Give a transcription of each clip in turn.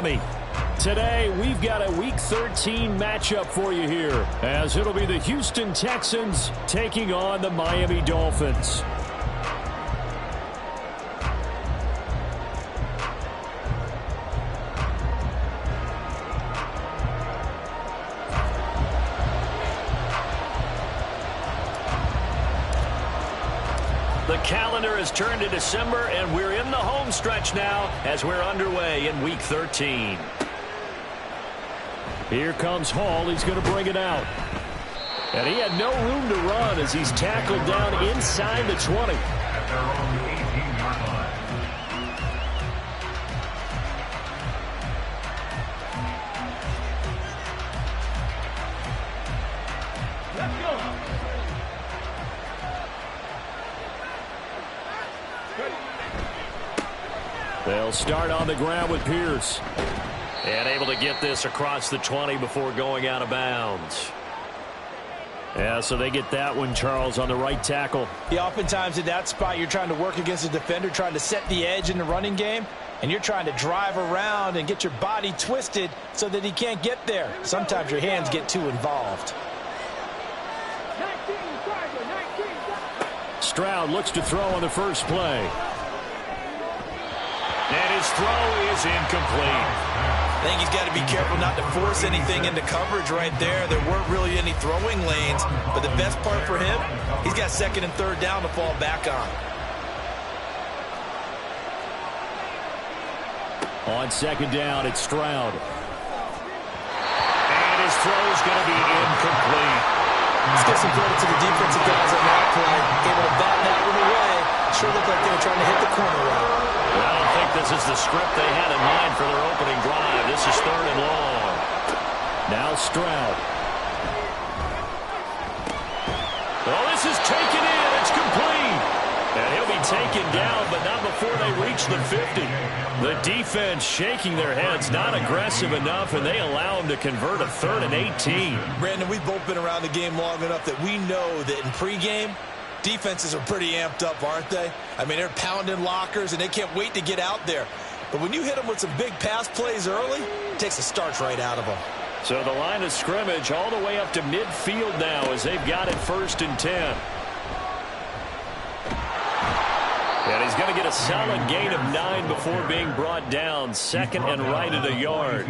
Miami. Today, we've got a Week 13 matchup for you here, as it'll be the Houston Texans taking on the Miami Dolphins. The calendar has turned to December, and we're in the home stretch now as we're underway in Week 13. Here comes Hall. He's going to bring it out. And he had no room to run as he's tackled down inside the 20. At their own 18-yard line. They'll start on the ground with Pierce. And able to get this across the 20 before going out of bounds. Yeah, so they get that one, Charles, on the right tackle. Yeah, oftentimes in that spot, you're trying to work against a defender, trying to set the edge in the running game, and you're trying to drive around and get your body twisted so that he can't get there. Sometimes your hands get too involved. Stroud looks to throw on the first play. And his throw is incomplete. I think he's got to be careful not to force anything into coverage right there. There weren't really any throwing lanes, but the best part for him, he's got second and third down to fall back on. On second down, it's Stroud. And his throw is going to be incomplete. Let's get some credit to the defensive guys on that play. Able to bat that one away. Sure looked like they were trying to hit the corner route. Well, I don't think this is the script they had in mind for their opening drive. This is third and long. Now Stroud. Well, this is taken in. It's complete. And he'll be taken down, but not before they reach the 50. The defense shaking their heads, not aggressive enough, and they allow him to convert a 3rd and 18. Brandon, we've both been around the game long enough that we know that in pregame, defenses are pretty amped up, aren't they? I mean, they're pounding lockers, and they can't wait to get out there. But when you hit them with some big pass plays early, it takes the starch right out of them. So the line of scrimmage all the way up to midfield now as they've got it 1st and 10. And he's going to get a solid gain of 9 before being brought down. 2nd and right at a yard.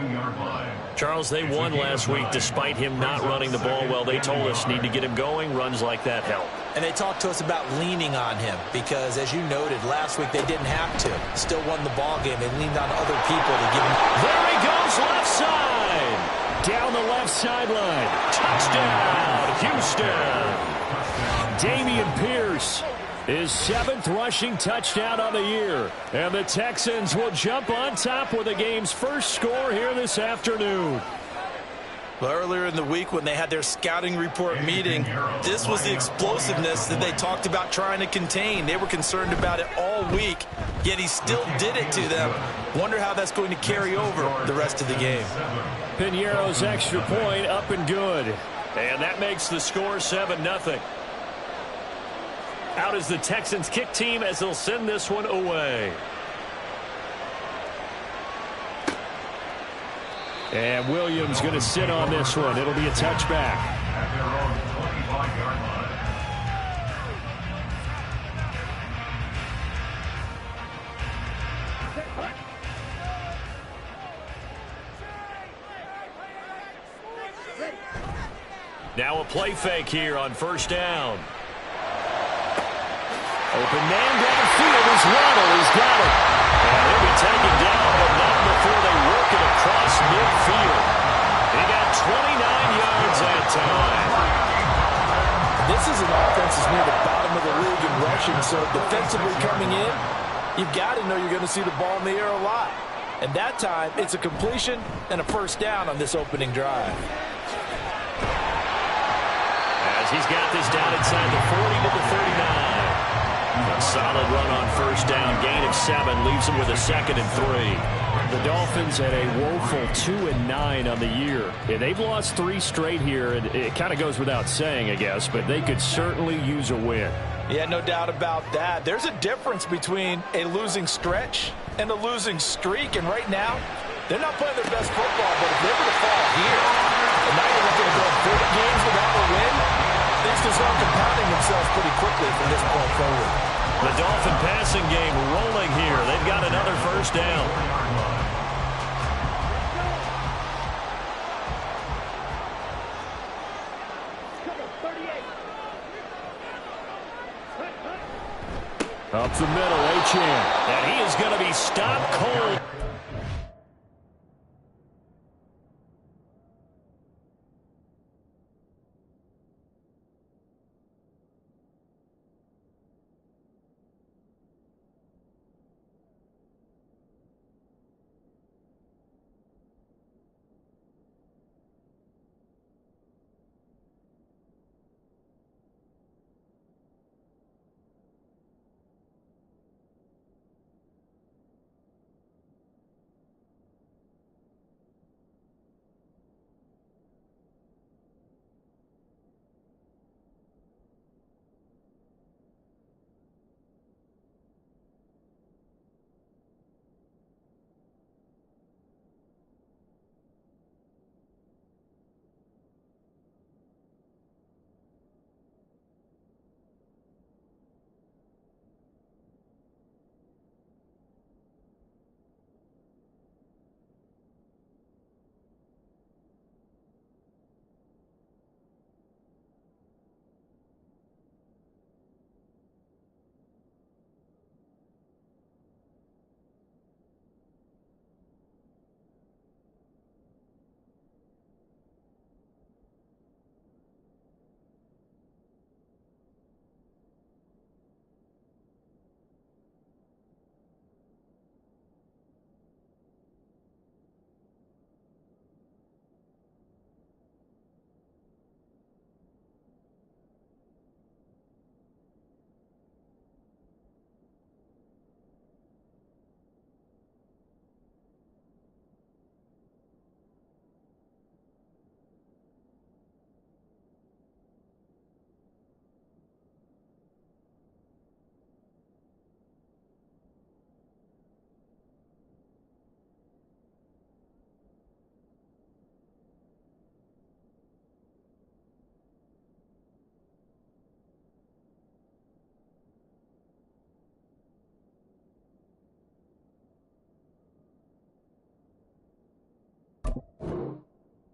Charles, they won last week despite him not running the ball well. They told us need to get him going. Runs like that help. And they talked to us about leaning on him because, as you noted, last week they didn't have to. Still won the ball game. They leaned on other people to give him. There he goes, left side. Down the left sideline. Touchdown, Houston. Dameon Pierce. His 7th rushing touchdown on the year. And the Texans will jump on top with the game's first score here this afternoon. Well, earlier in the week when they had their scouting report meeting, this was the explosiveness that they talked about trying to contain. They were concerned about it all week, yet he still did it to them. Wonder how that's going to carry over the rest of the game. Piñeiro's extra point up and good. And that makes the score 7-0. Out is the Texans kick team as they'll send this one away. And Williams going to sit on this one. It'll be a touchback. At their own 25-yard line. Now a play fake here on 1st down. Open man downfield is Waddle. He's got it. And he'll be taken down, but not before they work it across midfield. He got 29 yards that time. This is an offense that's near the bottom of the league in rushing, so defensively coming in, you've got to know you're going to see the ball in the air a lot. And that time, it's a completion and a 1st down on this opening drive. As he's got this down inside the 40 to the 39. A solid run on 1st down. Gain of 7 leaves him with a 2nd and 3. The Dolphins had a woeful 2-9 on the year. Yeah, they've lost 3 straight here. And it kind of goes without saying, I guess, but they could certainly use a win. Yeah, no doubt about that. There's a difference between a losing stretch and a losing streak. And right now, They're not playing their best football, but if they were to fall here, and now you're looking to go 40 games without a win, things can start compounding themselves pretty quickly from this point forward. The Dolphin passing game rolling here. They've got another first down. Up the middle, Achane. And he is going to be stopped cold.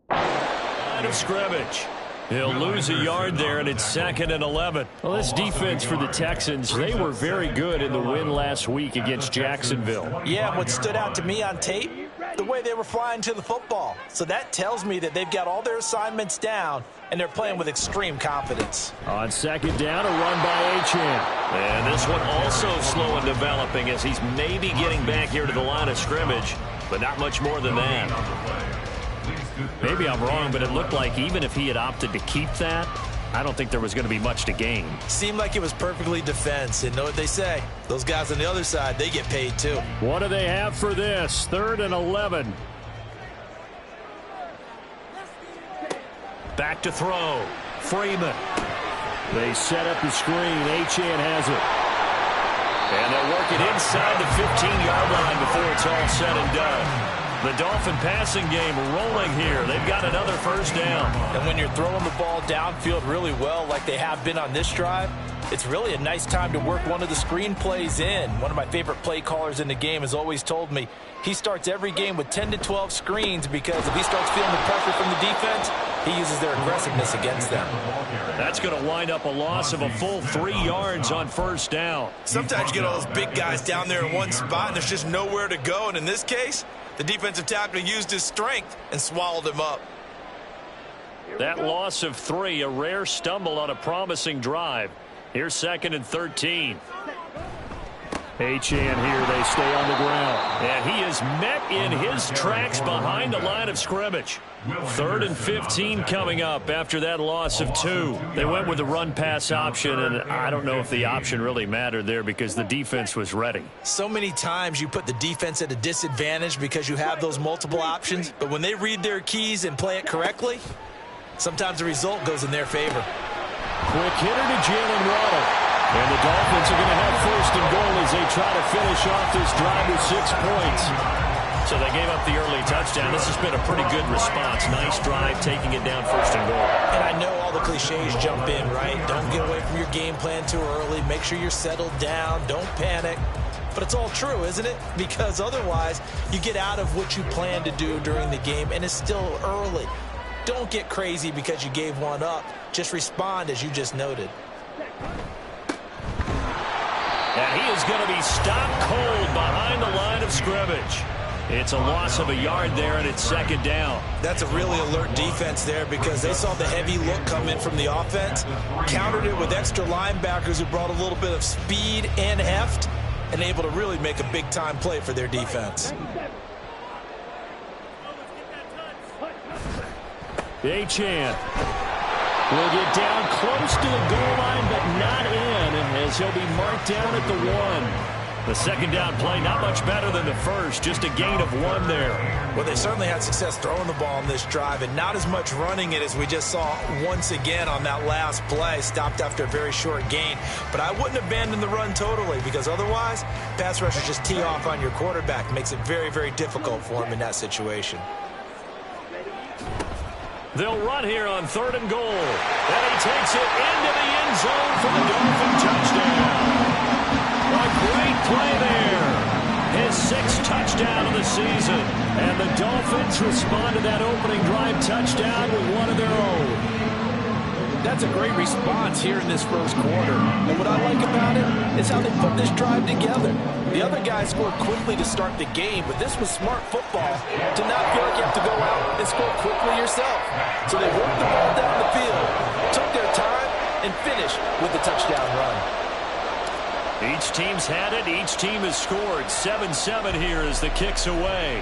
Line of scrimmage. He'll lose a yard there, and it's 2nd and 11. Well, this defense for the Texans, they were very good in the win last week against Jacksonville. Yeah, what stood out to me on tape, the way they were flying to the football. So that tells me that they've got all their assignments down, and they're playing with extreme confidence. On 2nd down, a run by Achane. And this one also slow in developing as he's maybe getting back here to the line of scrimmage, but not much more than that. Maybe I'm wrong, but it looked like even if he had opted to keep that, I don't think there was going to be much to gain. Seemed like it was perfectly defense. And know what they say? Those guys on the other side, they get paid too. What do they have for this? 3rd and 11. Back to throw. Freeman. They set up the screen. Achane has it. And they'll work it inside the 15-yard line before it's all said and done. The Dolphin passing game rolling here. They've got another first down. And when you're throwing the ball downfield really well like they have been on this drive, it's really a nice time to work one of the screen plays in. One of my favorite play callers in the game has always told me he starts every game with 10 to 12 screens because if he starts feeling the pressure from the defense, he uses their aggressiveness against them. That's going to wind up a loss of a full 3 yards on first down. Sometimes you get all those big guys down there in one spot and there's just nowhere to go. And in this case, the defensive tackle used his strength and swallowed him up. That loss of 3, a rare stumble on a promising drive. Here's 2nd and 13. Achane here, they stay on the ground. And he is met in his tracks behind the line of scrimmage. 3rd and 15 coming up after that loss of 2. They went with the run-pass option, and I don't know if the option really mattered there because the defense was ready. So many times you put the defense at a disadvantage because you have those multiple options, but when they read their keys and play it correctly, sometimes the result goes in their favor. Quick hitter to Jalen Waddle. And the Dolphins are going to have 1st and goal as they try to finish off this drive with 6 points. So they gave up the early touchdown. This has been a pretty good response. Nice drive, taking it down 1st and goal. And I know all the cliches jump in, right? Don't get away from your game plan too early. Make sure you're settled down. Don't panic. But it's all true, isn't it? Because otherwise, you get out of what you plan to do during the game, and it's still early. Don't get crazy because you gave one up. Just respond as you just noted. And he is going to be stopped cold behind the line of scrimmage. It's a loss of a yard there, and it's 2nd down. That's a really alert defense there because they saw the heavy look come in from the offense, countered it with extra linebackers who brought a little bit of speed and heft, and able to really make a big-time play for their defense. Achane will get down close to the goal line, but not in, as he'll be marked down at the 1. The 2nd down play, not much better than the first, just a gain of 1 there. Well, they certainly had success throwing the ball on this drive, and not as much running it as we just saw once again on that last play. Stopped after a very short gain. But I wouldn't abandon the run totally, because otherwise, pass rushers just tee off on your quarterback. Makes it very, very difficult for him in that situation. They'll run here on 3rd and goal. And he takes it into the end zone for the Dolphin touchdown. A great play there. His 6th touchdown of the season. And the Dolphins respond to that opening drive touchdown with one of their own. That's a great response here in this first quarter. And what I like about it is how they put this drive together. The other guys scored quickly to start the game, but this was smart football to not feel like you have to go out and score quickly yourself. So they worked the ball down the field, took their time, and finished with the touchdown run. Each team's had it. Each team has scored. 7-7 here as the kick's away.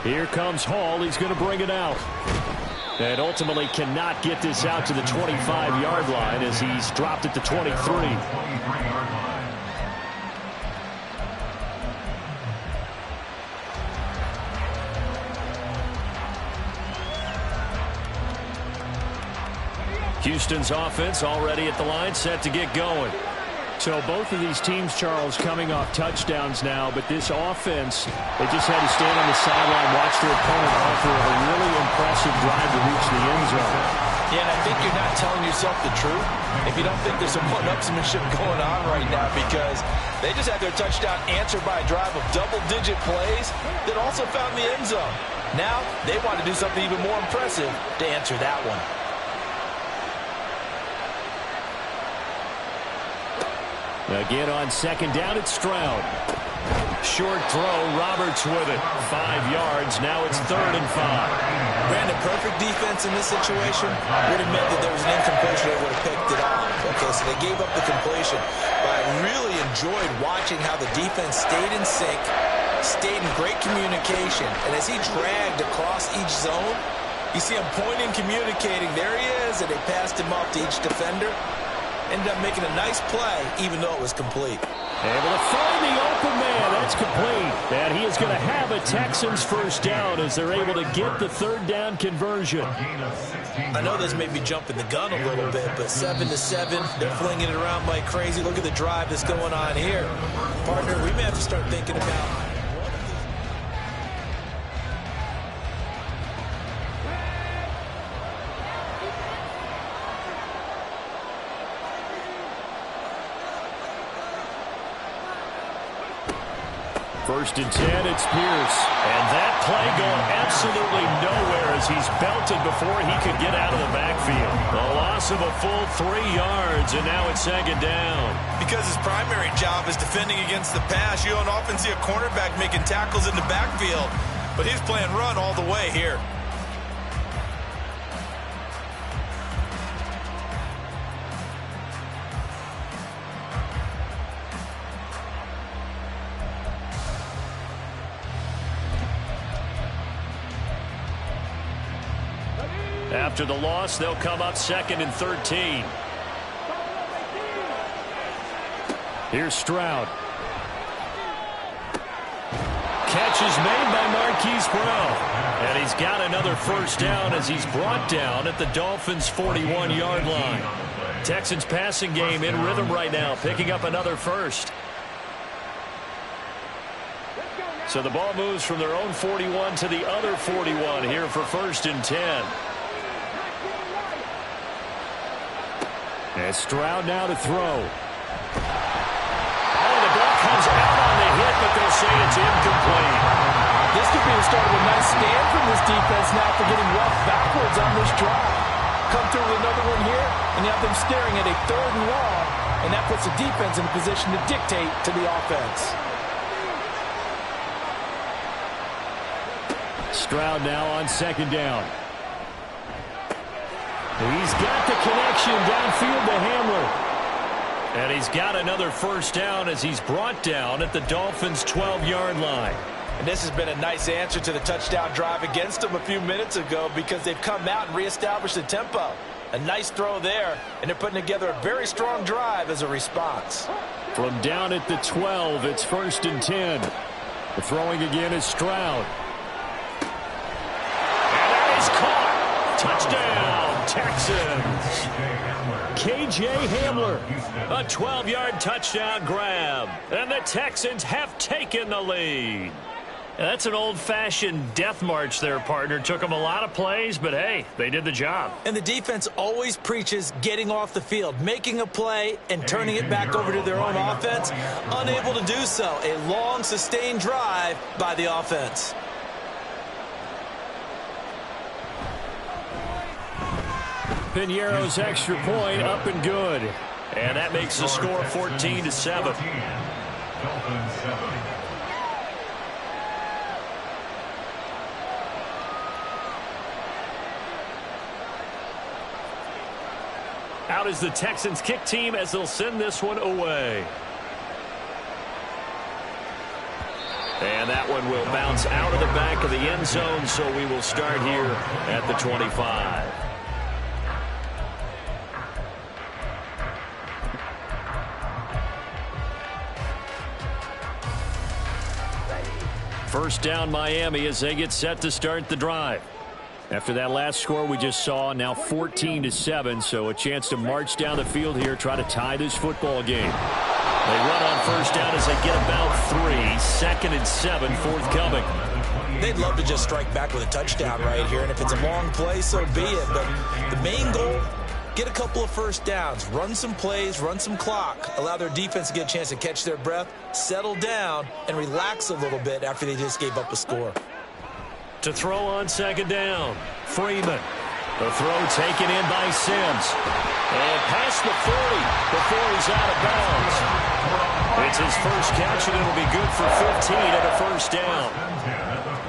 Here comes Hall. He's going to bring it out. And ultimately cannot get this out to the 25-yard line as he's dropped at the 23. Houston's offense already at the line, set to get going. So both of these teams, Charles, coming off touchdowns now, but this offense, they just had to stand on the sideline, watch their opponent offer a really impressive drive to reach the end zone. Yeah, and I think you're not telling yourself the truth if you don't think there's some one-upsmanship going on right now, because they just had their touchdown answered by a drive of double-digit plays that also found the end zone. Now they want to do something even more impressive to answer that one. Again on 2nd down, it's Stroud. Short throw, Roberts with it. 5 yards, now it's 3rd and 5. Brandon, perfect defense in this situation would have meant that there was an incompletion. They would have picked it off. Okay, so they gave up the completion. But I really enjoyed watching how the defense stayed in sync, stayed in great communication. And as he dragged across each zone, you see him pointing, communicating. There he is, and they passed him off to each defender. Ended up making a nice play, even though it was complete. Able to find the open man. That's complete. And he is going to have a Texans first down as they're able to get the 3rd down conversion. I know this may be jumping the gun a little bit, but 7-7, they're flinging it around like crazy. Look at the drive that's going on here. Partner, we may have to start thinking about... First and 10, it's Pierce. And that play going absolutely nowhere as he's belted before he could get out of the backfield. A loss of a full 3 yards, and now it's 2nd down. Because his primary job is defending against the pass, you don't often see a cornerback making tackles in the backfield. But he's playing run all the way here. After the loss, they'll come up 2nd and 13. Here's Stroud. Catch is made by Marquise Brown. And he's got another first down as he's brought down at the Dolphins' 41-yard line. Texans passing game in rhythm right now, picking up another first. So the ball moves from their own 41 to the other 41 here for 1st and 10. And Stroud now to throw. Oh, the ball comes out on the hit, but they'll say it's incomplete. This could be the start of a nice stand from this defense now after getting roughed backwards on this drive. Come through with another one here, and you have them staring at a 3rd and long, and that puts the defense in a position to dictate to the offense. Stroud now on 2nd down. He's got the connection downfield to Hamler. And he's got another 1st down as he's brought down at the Dolphins' 12-yard line. And this has been a nice answer to the touchdown drive against them a few minutes ago because they've come out and reestablished the tempo. A nice throw there, and they're putting together a very strong drive as a response. From down at the 12, it's 1st and 10. The throwing again is Stroud. And that is caught. Touchdown, Texans. K.J. Hamler, a 12-yard touchdown grab. And the Texans have taken the lead. That's an old-fashioned death march there, partner. Took them a lot of plays, but hey, they did the job. And the defense always preaches getting off the field, making a play, and turning it back over to their own offense. Unable to do so. A long, sustained drive by the offense. Piñeiro's extra point up and good. And that makes the score 14-7. Dolphins 7. Out is the Texans kick team as they'll send this one away. And that one will bounce out of the back of the end zone, so we will start here at the 25. First down Miami as they get set to start the drive. After that last score we just saw, now 14-7, so a chance to march down the field here, try to tie this football game. They run on 1st down as they get about 3. 2nd and 7 forthcoming. They'd love to just strike back with a touchdown right here, and if it's a long play, so be it. But the main goal, get a couple of 1st downs, run some plays, run some clock, allow their defense to get a chance to catch their breath, settle down, and relax a little bit after they just gave up a score. To throw on 2nd down, Freeman. The throw taken in by Sims. And past the 40 before he's out of bounds. It's his first catch, and it'll be good for 15 and a 1st down.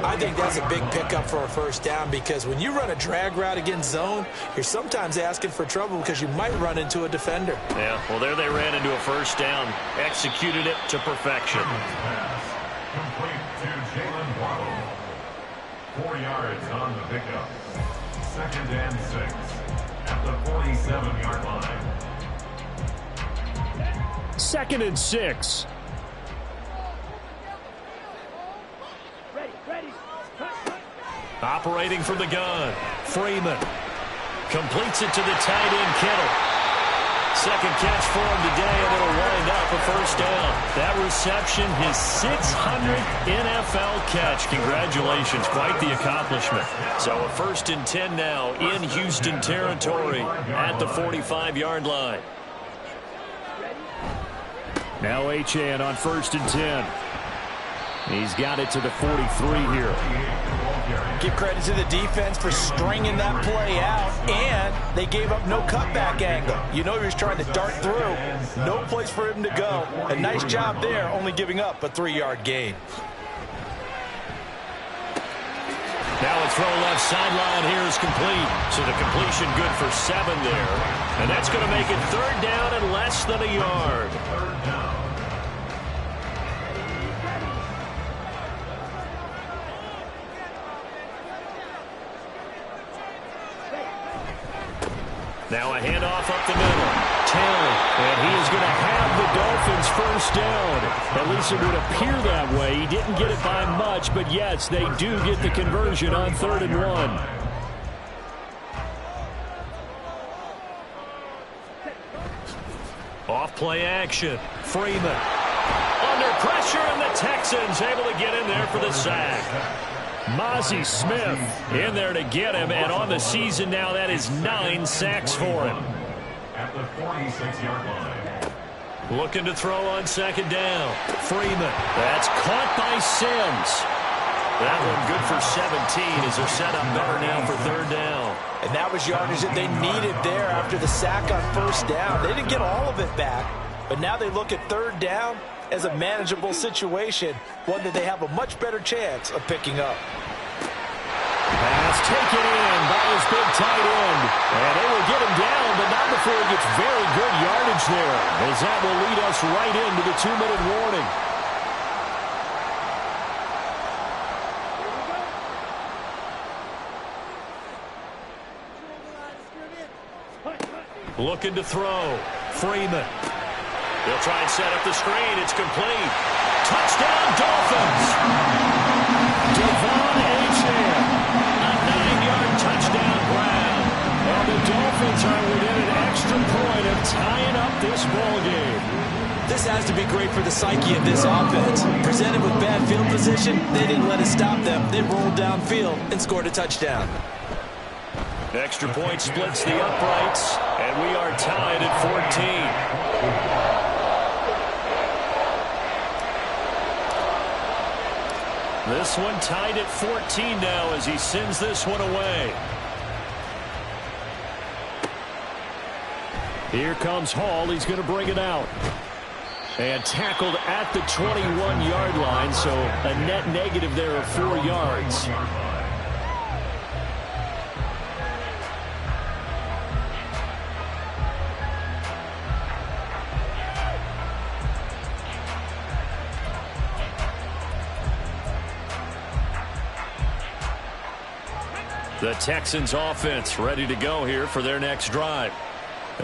I think that's a big pickup for a 1st down because when you run a drag route against zone, you're sometimes asking for trouble because you might run into a defender. Yeah, well, there they ran into a 1st down. Executed it to perfection. Complete to Jalen Waddle. 4 yards on the pickup. 2nd and 6 at the 47-yard line. 2nd and 6. Operating from the gun, Freeman completes it to the tight end, Kittle. 2nd catch for him today, and it'll wind up a 1st down. That reception, his 600th NFL catch. Congratulations, quite the accomplishment. So a 1st and 10 now in Houston territory at the 45-yard line. Now Achane on 1st and 10. He's got it to the 43 here. Give credit to the defense for stringing that play out, and they gave up no cutback angle. You know he was trying to dart through. No place for him to go. A nice job there, only giving up a 3-yard gain. Now a throw left sideline here is complete. So the completion good for 7 there. And that's going to make it 3rd down and less than a yard. Now a handoff up the middle. Taylor, and he is going to have the Dolphins 1st down. At least it would appear that way. He didn't get it by much, but yes, they do get the conversion on 3rd and 1. Off play action. Freeman. under pressure, and the Texans able to get in there for the sack. Mozzie Smith in there to get him, and on the season now, that is 9 sacks for him. At the 46-yard line. Looking to throw on second down. Freeman. That's caught by Sims. That one good for 17 as they're set up better now for third down. And that was yardage that they needed there after the sack on first down. They didn't get all of it back, but now they look at third down as a manageable situation, one that they have a much better chance of picking up. Pass taken in by his big tight end. And they will get him down, but not before he gets very good yardage there, as that will lead us right into the 2-minute warning. Looking to throw. Freeman. They'll try and set up the screen. It's complete. Touchdown, Dolphins. Devon Achane. A 9-yard touchdown grab. And the Dolphins are within an extra point of tying up this ball game. This has to be great for the psyche of this offense. Presented with bad field position, they didn't let it stop them. They rolled downfield and scored a touchdown. Extra point splits the uprights, and we are tied at 14. This one tied at 14 now as he sends this one away. Here comes Hall. He's going to bring it out. And tackled at the 21-yard line, so a net negative there of 4 yards. The Texans offense ready to go here for their next drive.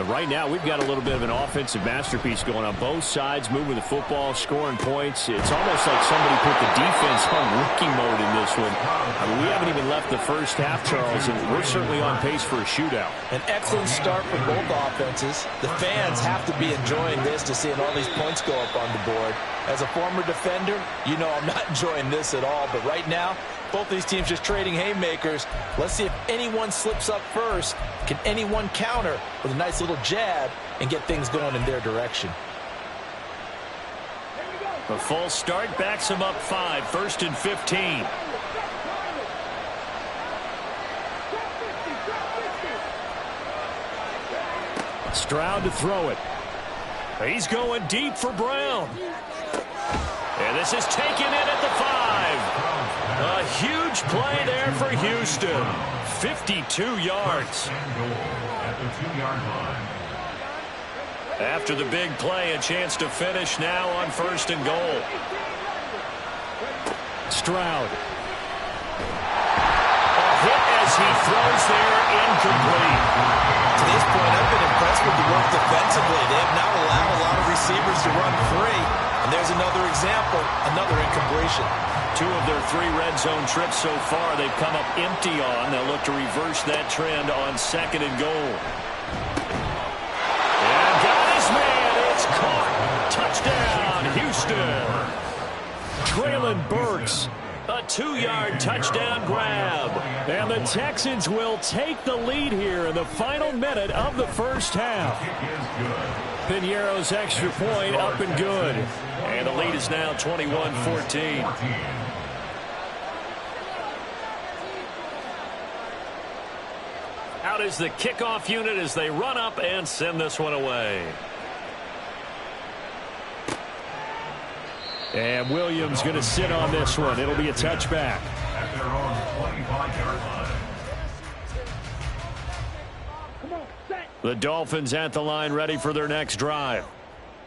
Right now, we've got a little bit of an offensive masterpiece going on both sides, moving the football, scoring points. It's almost like somebody put the defense on rookie mode in this one. I mean, we haven't even left the first half, Charles, and we're certainly on pace for a shootout. An excellent start for both offenses. The fans have to be enjoying this to seeing all these points go up on the board. As a former defender, you know I'm not enjoying this at all, but right now, both these teams just trading haymakers. Let's see if anyone slips up first. Can anyone counter with a nice little jab and get things going in their direction? A false start backs him up 5, 1st and 15. Stroud to throw it. He's going deep for Brown. And this is taken in at the 5. A huge play there for Houston. 52 yards. After the big play, a chance to finish now on 1st and goal. Stroud. A hit as he throws there, incomplete. To this point, I've been impressed with the work defensively. They have not allowed a lot of receivers to run free. And there's another example, another incompletion. 2 of their 3 red zone trips so far they've come up empty on. They'll look to reverse that trend on 2nd and goal. And got his man. It's caught. Touchdown, Houston. Traylon Burks. A 2-yard touchdown grab. And the Texans will take the lead here in the final minute of the first half. Piñeiro's extra point up and good. And the lead is now 21-14. Out is the kickoff unit as they run up and send this one away. And Williams going to sit on this one. It'll be a touchback. At their own 25-yard line. The Dolphins at the line ready for their next drive.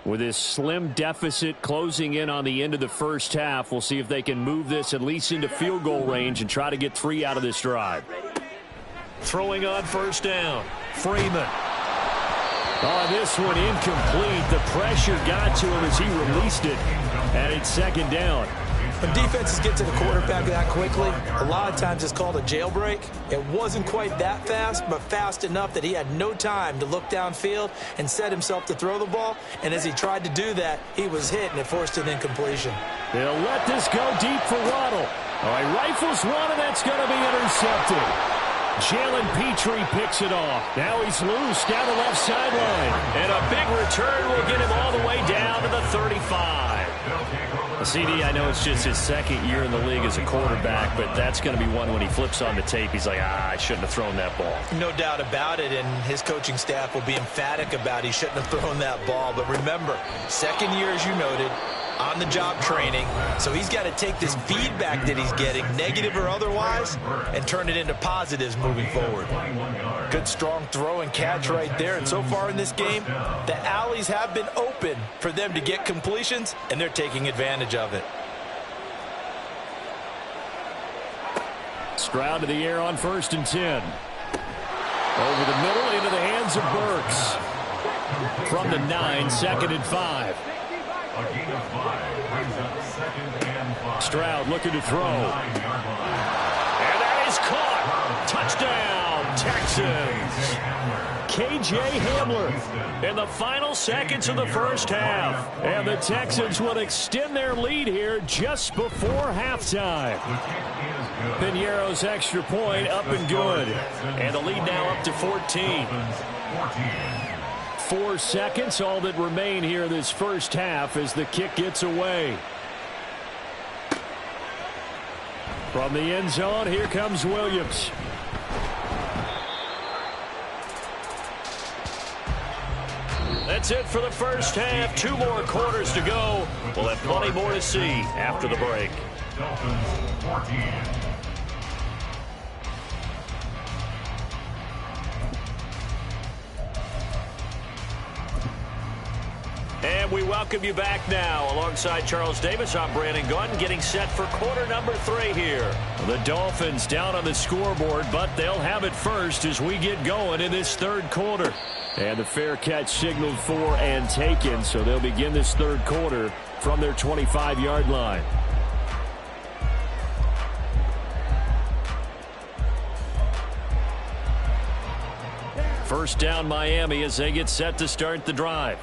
With this slim deficit closing in on the end of the first half, we'll see if they can move this at least into field goal range and try to get 3 out of this drive. Throwing on 1st down. Freeman. Oh, this one incomplete. The pressure got to him as he released it. And it's 2nd down. When defenses get to the quarterback that quickly, a lot of times it's called a jailbreak. It wasn't quite that fast, but fast enough that he had no time to look downfield and set himself to throw the ball. And as he tried to do that, he was hit, and it forced an incompletion. They'll let this go deep for Waddle. All right, rifles one, and that's going to be intercepted. Jalen Petrie picks it off. Now he's loose down the left sideline. And a big return will get him all the way down to the 35. CD, I know it's just his second year in the league as a quarterback, but that's going to be one when he flips on the tape, he's like, I shouldn't have thrown that ball. No doubt about it, and his coaching staff will be emphatic about he shouldn't have thrown that ball. But remember, second year, as you noted, on-the-job training, so he's got to take this feedback that he's getting, negative or otherwise, and turn it into positives moving forward. Good, strong throw and catch right there, and so far in this game, the alleys have been open for them to get completions, and they're taking advantage of it. Stroud to the air on 1st and 10. Over the middle into the hands of Burks. From the 9, 2nd and 5. A gain of 5 brings up 2nd and 5. Stroud looking to throw. 9-yard line. And that is caught. Touchdown, Texans. KJ Hamler in the final seconds of the first half. And the Texans will extend their lead here just before halftime. Piñeiro's extra point up and good. And the lead now up to 14. 4 seconds, all that remain here this first half as the kick gets away. From the end zone, here comes Williams. That's it for the first half. 2 more quarters to go. We'll have plenty more to see after the break. Dolphins 14. And we welcome you back now. Alongside Charles Davis, I'm Brandon Gunn, getting set for quarter number 3 here. The Dolphins down on the scoreboard, but they'll have it first as we get going in this third quarter. And the fair catch signaled for and taken, so they'll begin this third quarter from their 25-yard line. First down, Miami, as they get set to start the drive.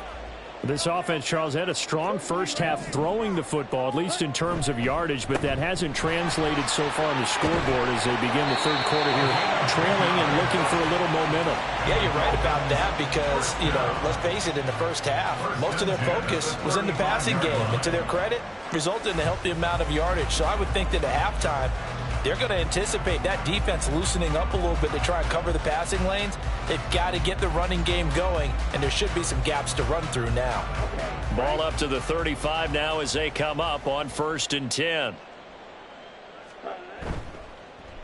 This offense, Charles, had a strong first half throwing the football, at least in terms of yardage, but that hasn't translated so far on the scoreboard as they begin the third quarter here, trailing and looking for a little momentum. Yeah, you're right about that because, let's face it, in the first half, most of their focus was in the passing game. And to their credit, resulted in a healthy amount of yardage. So I would think that at halftime, they're going to anticipate that defense loosening up a little bit to try and cover the passing lanes. They've got to get the running game going, and there should be some gaps to run through now. Ball up to the 35 now as they come up on 1st and 10.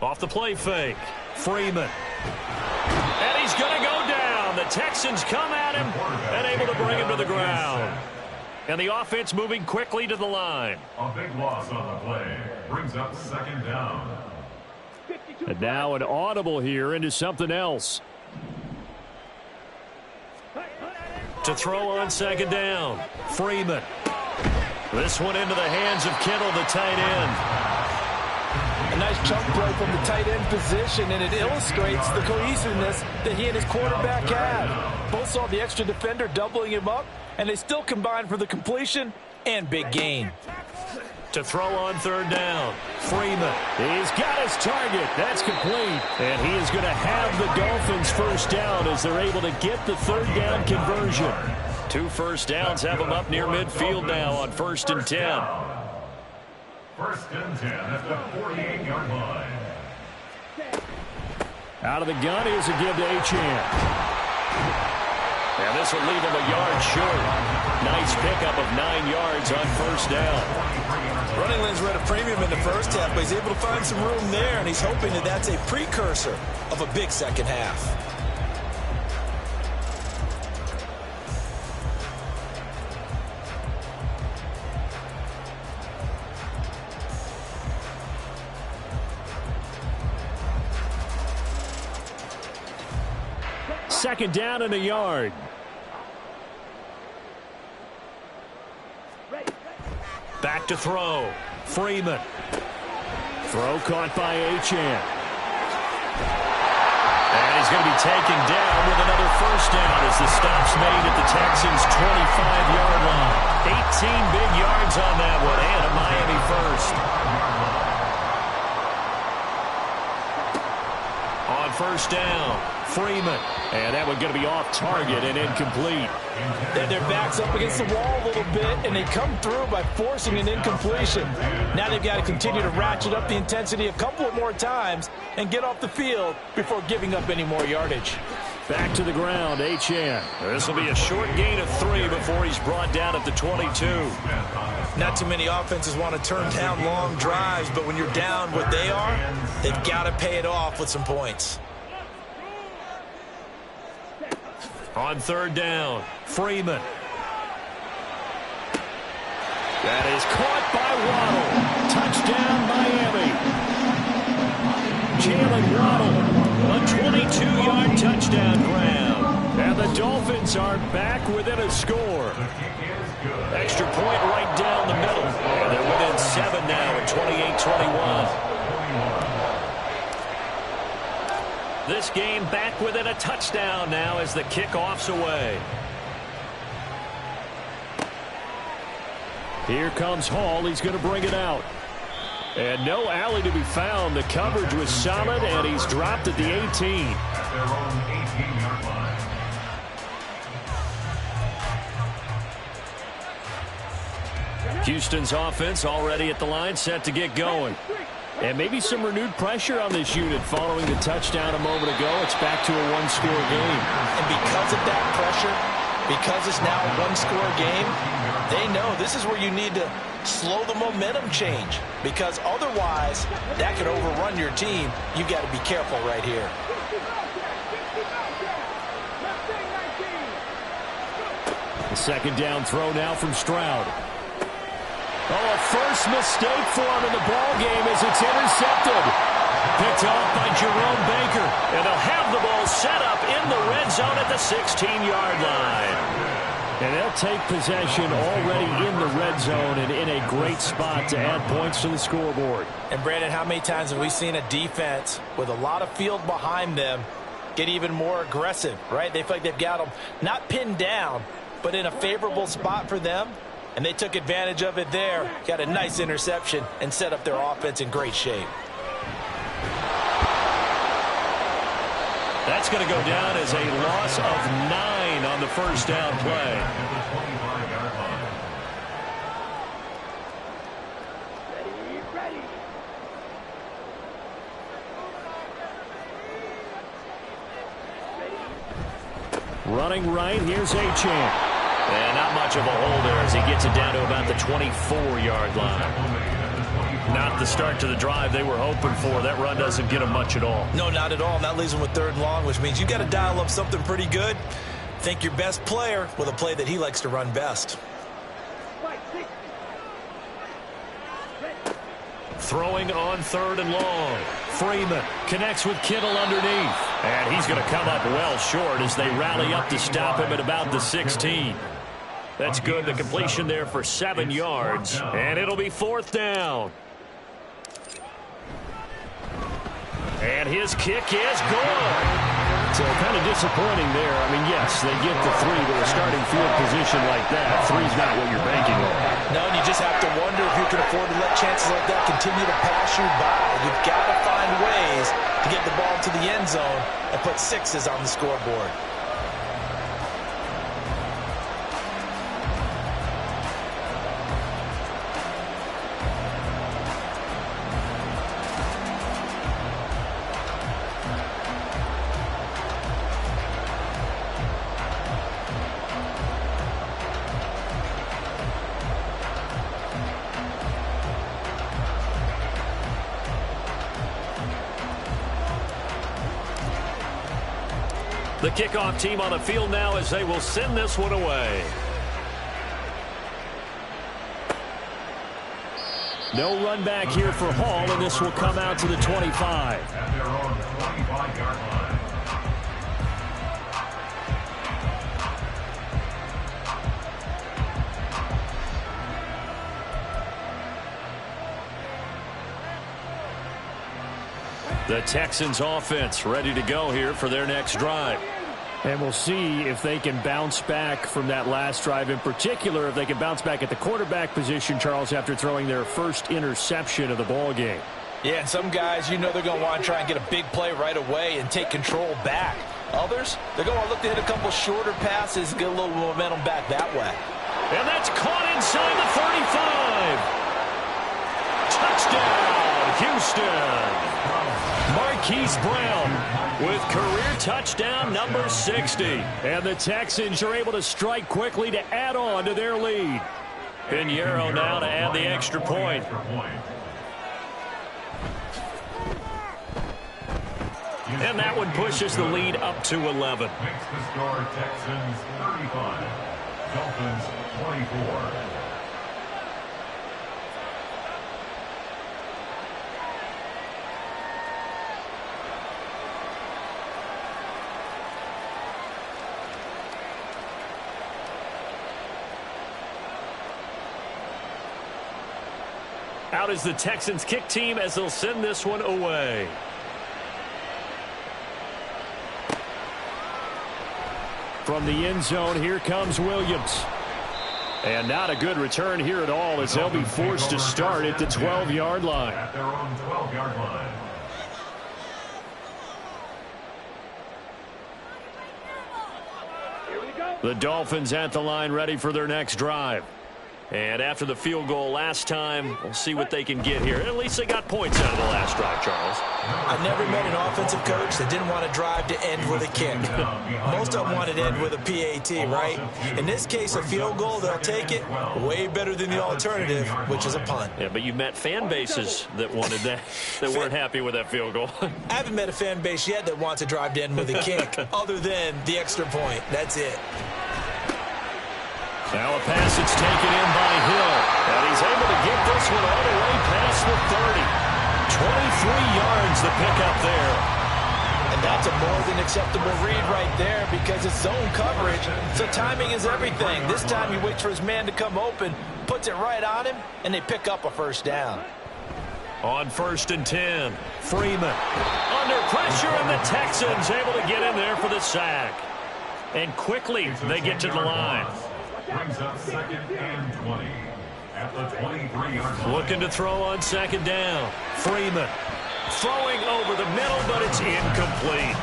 Off the play fake. Freeman. And he's going to go down. The Texans come at him and able to bring him to the ground. And the offense moving quickly to the line. A big loss on the play brings up 2nd down. And now an audible here into something else. To throw on 2nd down. Freeman. This one into the hands of Kittle, the tight end. A nice chunk play from the tight end position, and it illustrates the cohesiveness that he and his quarterback had. Both saw the extra defender doubling him up, and they still combined for the completion and big gain. To throw on 3rd down. Freeman. He's got his target. That's complete. And he is going to have the Dolphins first down as they're able to get the 3rd down conversion. 2 first downs have them up near midfield now on 1st and 10. 1st and 10 at the 48-yard line. Out of the gun, here's a give to Achane. And this will leave him a yard short. Nice pickup of 9 yards on 1st down. Running lanes were at a premium in the first half, but he's able to find some room there, and he's hoping that that's a precursor of a big second half. Second down and a yard. Back to throw. Freeman. Throw caught by Achane. And he's going to be taken down with another first down as the stop's made at the Texans' 25-yard line. 18 big yards on that one, and a Miami first. On first down, Freeman. And that one going to be off target and incomplete. And their back's up against the wall a little bit, and they come through by forcing an incompletion. Now they've got to continue to ratchet up the intensity a couple of more times and get off the field before giving up any more yardage. Back to the ground, Achane. This will be a short gain of 3 before he's brought down at the 22. Not too many offenses want to turn down long drives, but when you're down what they are, they've got to pay it off with some points. On third down, Freeman. That is caught by Waddle. Touchdown, Miami. A 22-yard touchdown grab. And the Dolphins are back within a score. Extra point right down the middle. And they're within 7 now at 28-21. This game back within a touchdown now as the kickoff's away. Here comes Hall. He's going to bring it out. And no alley to be found. The coverage was solid, and he's dropped at the 18. At their own 18-yard line. Houston's offense already at the line, set to get going. And maybe some renewed pressure on this unit following the touchdown a moment ago. It's back to a one-score game. And because of that pressure, because it's now a one-score game, they know this is where you need to slow the momentum change. Because otherwise, that could overrun your team. You've got to be careful right here. The second down throw now from Stroud. Oh, a first mistake for him in the ball game as it's intercepted. Picked off by Jerome Baker. And they'll have the ball set up in the red zone at the 16-yard line. And they'll take possession already in the red zone and in a great spot to add points to the scoreboard. And, Brandon, how many times have we seen a defense with a lot of field behind them get even more aggressive, right? They feel like they've got them not pinned down, but in a favorable spot for them. And they took advantage of it there, got a nice interception, and set up their offense in great shape. That's going to go down as a loss of 9 on the first down play. Running right, here's Achane. And not much of a hole there as he gets it down to about the 24-yard line. Not the start to the drive they were hoping for. That run doesn't get them much at all. No, not at all. That leaves them with third and long, which means you got to dial up something pretty good. Think your best player with a play that he likes to run best. Throwing on third and long. Freeman connects with Kittle underneath. And he's going to come up well short as they rally up to stop him at about the 16. That's good. The completion there for 7 yards. And it'll be fourth down. And his kick is good. So kind of disappointing there. I mean, yes, they get the 3, but a starting field position like that, 3's not what you're banking on. No, and you just have to wonder if you can afford to let chances like that continue to pass you by. You've got to find ways to get the ball to the end zone and put 6s on the scoreboard. The kickoff team on the field now as they will send this one away. No run back here for Hall, and this will come out to the 25. At their own 25-yard line. The Texans offense ready to go here for their next drive. And we'll see if they can bounce back from that last drive, in particular if they can bounce back at the quarterback position, Charles, after throwing their first interception of the ball game. Yeah, and some guys, you know they're going to want to try and get a big play right away and take control back. Others, they're going to look to hit a couple shorter passes, get a little momentum back that way. And that's caught inside the 35. Touchdown, Houston. Marquise Brown with career touchdown number 60. And the Texans are able to strike quickly to add on to their lead. Pinheiro now to add the extra point. And that one pushes the lead up to 11. Makes the score Texans 35, Dolphins 24. Out is the Texans kick team as they'll send this one away. From the end zone, here comes Williams. And not a good return here at all as they'll be forced to start at the 12-yard line. At their own 12-yard line. The Dolphins at the line ready for their next drive. And after the field goal last time, we'll see what they can get here. At least they got points out of the last drive, Charles. I never met an offensive coach that didn't want to drive to end with a kick. Most of them wanted to end with a PAT, right? In this case, a field goal, they'll take it way better than the alternative, which is a punt. Yeah, but you've met fan bases that wanted that, that weren't happy with that field goal. I haven't met a fan base yet that wants to drive to end with a kick, other than the extra point. That's it. Now a pass that's taken in by Hill. And he's able to get this one all the way past the 30. 23 yards the pickup there. And that's a more than acceptable read right there because it's zone coverage. So timing is everything. This time he waits for his man to come open, puts it right on him, and they pick up a first down. On 1st and 10, Freeman under pressure, and the Texans able to get in there for the sack. And quickly they get to the line. Brings up 2nd and 20 at the 23-yard line. Looking to throw on 2nd down. Freeman throwing over the middle, but it's incomplete.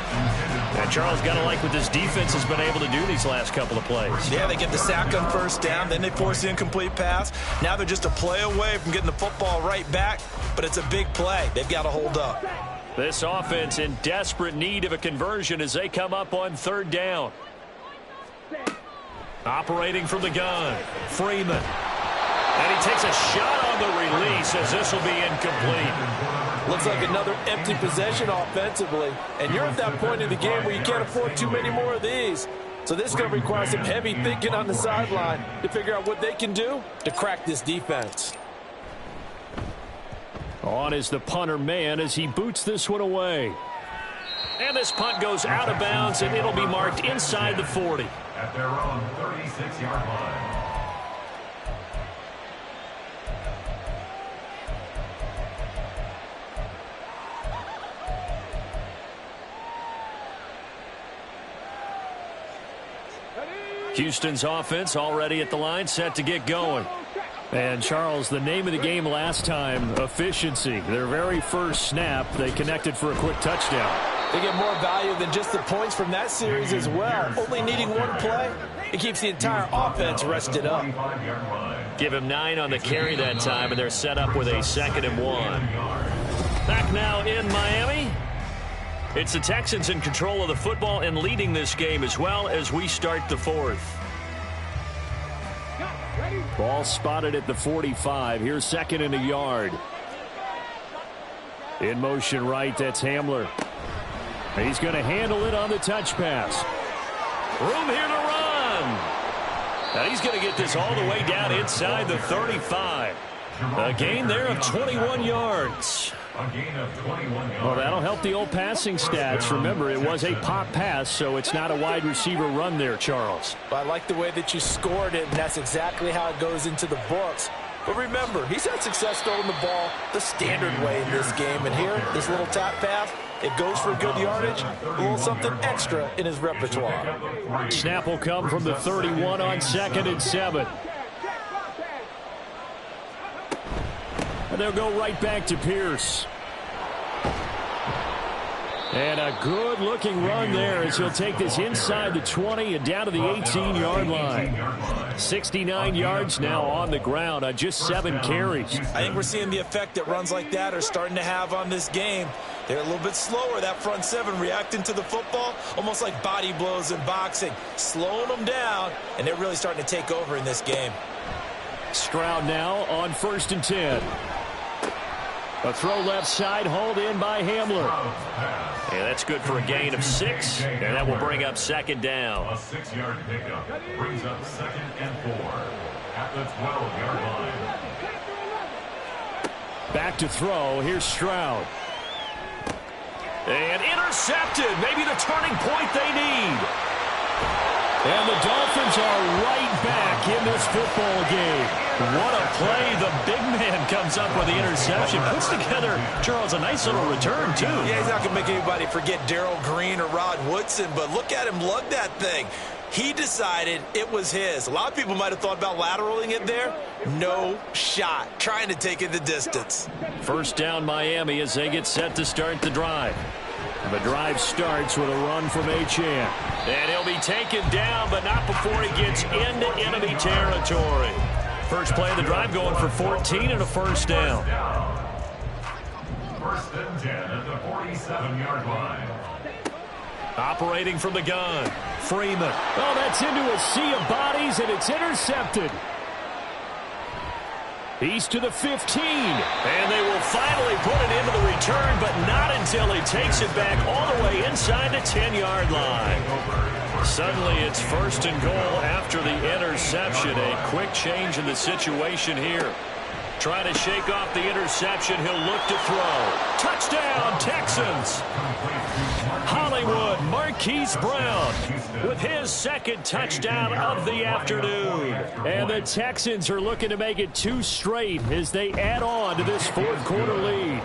And Charles, got to like what this defense has been able to do these last couple of plays. Yeah, they get the sack on 1st down, then they force the incomplete pass. Now they're just a play away from getting the football right back, but it's a big play. They've got to hold up. This offense in desperate need of a conversion as they come up on 3rd down. Operating from the gun, Freeman. And he takes a shot on the release as this will be incomplete. Looks like another empty possession offensively. And you're at that point in the game where you can't afford too many more of these. So this is going to require some heavy thinking on the sideline to figure out what they can do to crack this defense. On is the punter man as he boots this one away. And this punt goes out of bounds, and it'll be marked inside the 40. At their own 36-yard line. Houston's offense already at the line, set to get going. And, Charles, the name of the game last time, efficiency. Their very first snap, they connected for a quick touchdown. They get more value than just the points from that series as well. Only needing one play, it keeps the entire offense rested up. Give him 9 on the carry that time, and they're set up with a 2nd and 1. Back now in Miami. It's the Texans in control of the football and leading this game as well as we start the 4th. Ball spotted at the 45. Here's 2nd and a yard. In motion right, that's Hamler. He's going to handle it on the touch pass. Room here to run. Now he's going to get this all the way down inside the 35. A gain there of 21 yards. A gain of 21 yards. Well, that'll help the old passing stats. Remember, it was a pop pass, so it's not a wide receiver run there, Charles. I like the way that you scored it, and that's exactly how it goes into the books. But remember, he's had success throwing the ball the standard way in this game. And here, this little tap pass, it goes for good yardage, a little something extra in his repertoire. Snap will come from the 31 on 2nd and 7. And they'll go right back to Pierce. And a good-looking run there as he'll take this inside the 20 and down to the 18-yard line. 69 yards now on the ground on just 7 carries. I think we're seeing the effect that runs like that are starting to have on this game. They're a little bit slower, that front 7, reacting to the football, almost like body blows in boxing, slowing them down, and they're really starting to take over in this game. Stroud now on 1st and 10. A throw left side, hauled in by Hamler. Yeah, that's good for a gain of 6, and that will bring up 2nd down. A 6-yard pickup brings up 2nd and 4 at the 12-yard line. Back to throw. Here's Stroud. And intercepted. Maybe the turning point they need. And the Dolphins are right back in this football game. What a play. The big man comes up with the interception. Puts together, Charles, a nice little return, too. Yeah, he's not going to make anybody forget Darrell Green or Rod Woodson, but look at him lug that thing. He decided it was his. A lot of people might have thought about lateraling it there. No shot. Trying to take it the distance. 1st down Miami as they get set to start the drive. The drive starts with a run from Achane. And he'll be taken down, but not before he gets into enemy territory. First play of the drive going for 14 and a 1st down. 1st and 10 at the 47-yard line. Operating from the gun, Freeman. Oh, that's into a sea of bodies, and it's intercepted. He's to the 15. And they will finally put it into the return, but not until he takes it back all the way inside the 10-yard line. Suddenly it's 1st and goal after the interception. A quick change in the situation here. Trying to shake off the interception. He'll look to throw. Touchdown, Texans. Hollywood Marquise Brown with his 2nd touchdown of the afternoon. And the Texans are looking to make it 2 straight as they add on to this 4th quarter lead.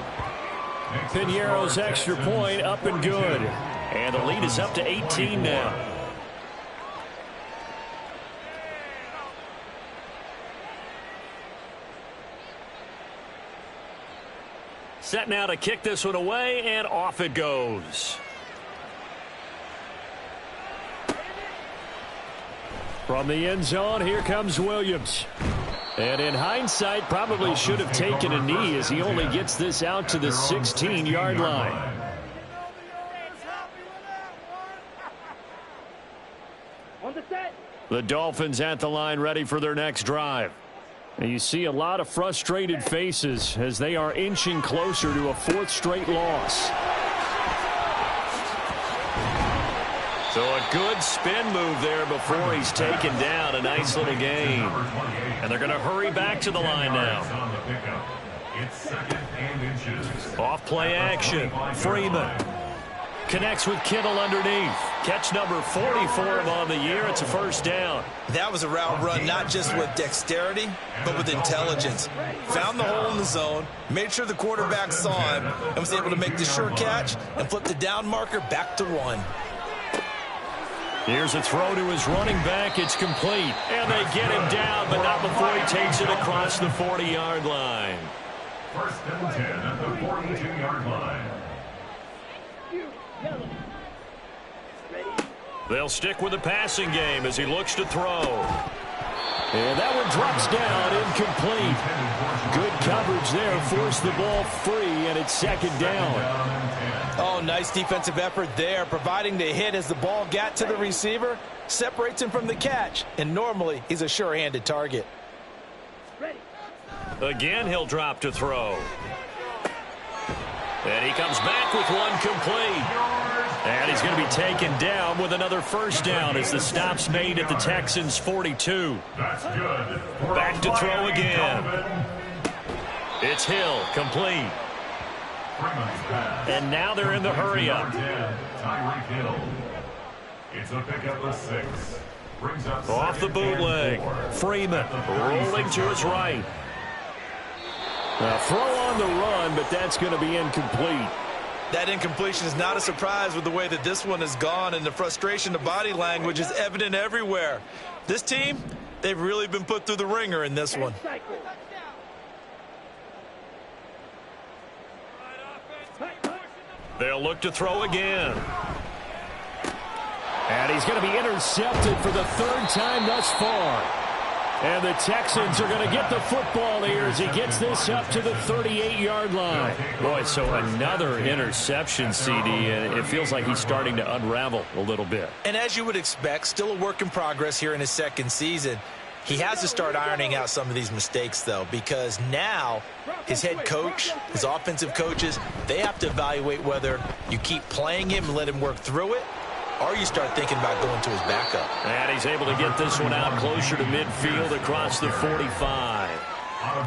Piñeiro's extra point up and good. And the lead is up to 18 now. Set now to kick this one away, and off it goes. From the end zone, here comes Williams. And in hindsight, probably should have taken a knee as he only gets this out to the 16-yard line. The Dolphins at the line ready for their next drive. And you see a lot of frustrated faces as they are inching closer to a 4th straight loss. So a good spin move there before he's taken down. A nice little gain. And they're going to hurry back to the line now. It's 2nd and inches. Off play action. Freeman connects with Kittle underneath. Catch number 40 for him on the year. It's a 1st down. That was a route run not just with dexterity, but with intelligence. Found the hole in the zone, made sure the quarterback saw him, and was able to make the sure catch and flip the down marker back to 1. Here's a throw to his running back. It's complete. And they get him down, but not before he takes it across the 40-yard line. 1st and 10 at the 42-yard line. They'll stick with the passing game as he looks to throw. And that one drops down, incomplete. Good coverage there, forced the ball free, and it's 2nd down. Oh, nice defensive effort there, providing the hit as the ball got to the receiver, separates him from the catch, and normally he's a sure-handed target. Again, he'll drop to throw. And he comes back with one complete. And he's going to be taken down with another 1st down as the stop's made at the Texans' 42. That's good. Back to throw again. It's Hill, complete. And now they're in the hurry-up. Tyreek Hill. It's a pickup of 6. Brings up Off the bootleg. Freeman rolling to his right. Throw on the run, but that's going to be incomplete. That incompletion is not a surprise with the way that this one has gone, and the frustration, the body language is evident everywhere. This team, they've really been put through the ringer in this one. They'll look to throw again. And he's going to be intercepted for the third time thus far. And the Texans are going to get the football here as he gets this up to the 38-yard line. Boy, so another interception, CD, and it feels like he's starting to unravel a little bit. And as you would expect, still a work in progress here in his second season. He has to start ironing out some of these mistakes, though, because now his head coach, his offensive coaches, they have to evaluate whether you keep playing him and let him work through it, or you start thinking about going to his backup. And he's able to get this one out closer to midfield across the 45.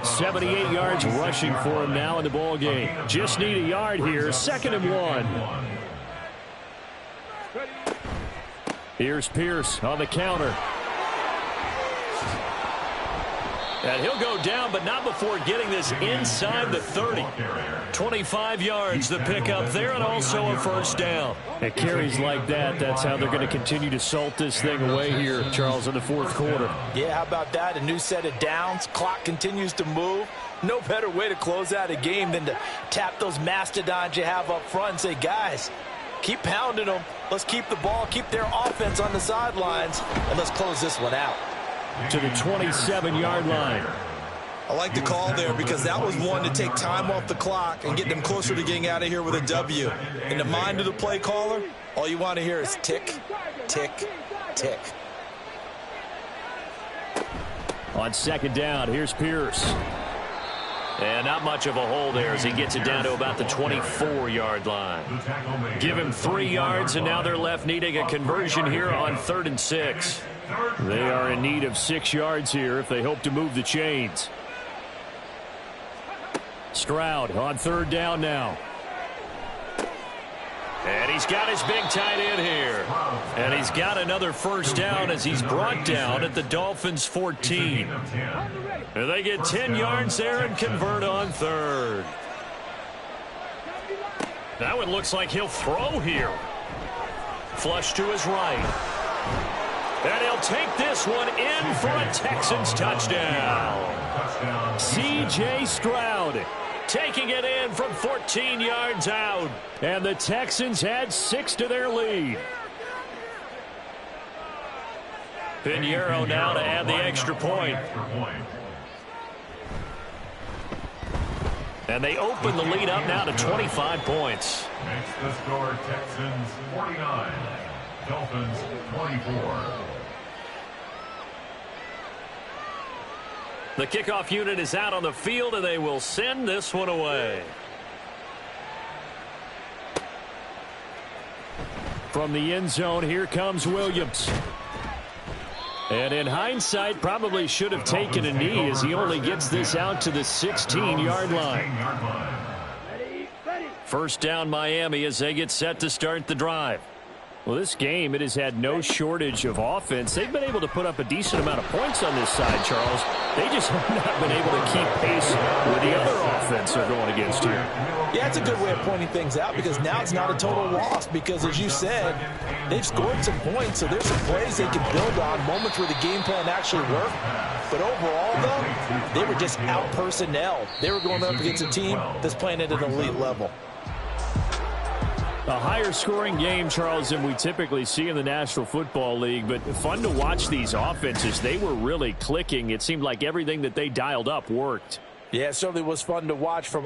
78 yards rushing for him now in the ball game. Just need a yard here, 2nd and 1. Here's Pierce on the counter. And he'll go down, but not before getting this inside the 30. 25 yards the pickup there, and also a first down. At carries like that, that's how they're going to continue to salt this thing away here, Charles, in the fourth quarter. Yeah, how about that? A new set of downs. Clock continues to move. No better way to close out a game than to tap those mastodons you have up front and say, guys, keep pounding them. Let's keep the ball, keep their offense on the sidelines, and let's close this one out. To the 27-yard line. I like the call there because that was one to take time off the clock and get them closer to getting out of here with a W. In the mind of the play caller, all you want to hear is tick, tick, tick. On 2nd down, here's Pierce. And not much of a hole there as he gets it down to about the 24-yard line. Give him 3 yards, and now they're left needing a conversion here on 3rd and 6. They are in need of 6 yards here if they hope to move the chains. Stroud on 3rd down now. And he's got his big tight end here. And he's got another first down as he's brought down at the Dolphins' 14. And they get 10 yards there and convert on 3rd. That one looks like he'll throw here. Flush to his right. And he'll take this one in for a Texans touchdown. C.J. Stroud taking it in from 14 yards out. And the Texans add 6 to their lead. Pinheiro now to add the extra point. And they open the lead up now to 25 points. Makes the score Texans 49, Dolphins 24. The kickoff unit is out on the field, and they will send this one away. From the end zone, here comes Williams. And in hindsight, probably should have taken a knee as he only gets this out to the 16-yard line. First down, Miami, as they get set to start the drive. Well, this game, it has had no shortage of offense. They've been able to put up a decent amount of points on this side, Charles. They just have not been able to keep pace with the other offense they're going against here. Yeah, it's a good way of pointing things out because now it's not a total loss because, as you said, they've scored some points, so there's some plays they can build on, moments where the game plan actually worked. But overall, though, they were just out-personnel. They were going up against a team that's playing at an elite level. A higher scoring game, Charles, than we typically see in the National Football League, but fun to watch these offenses. They were really clicking. It seemed like everything that they dialed up worked. Yeah, it certainly was fun to watch from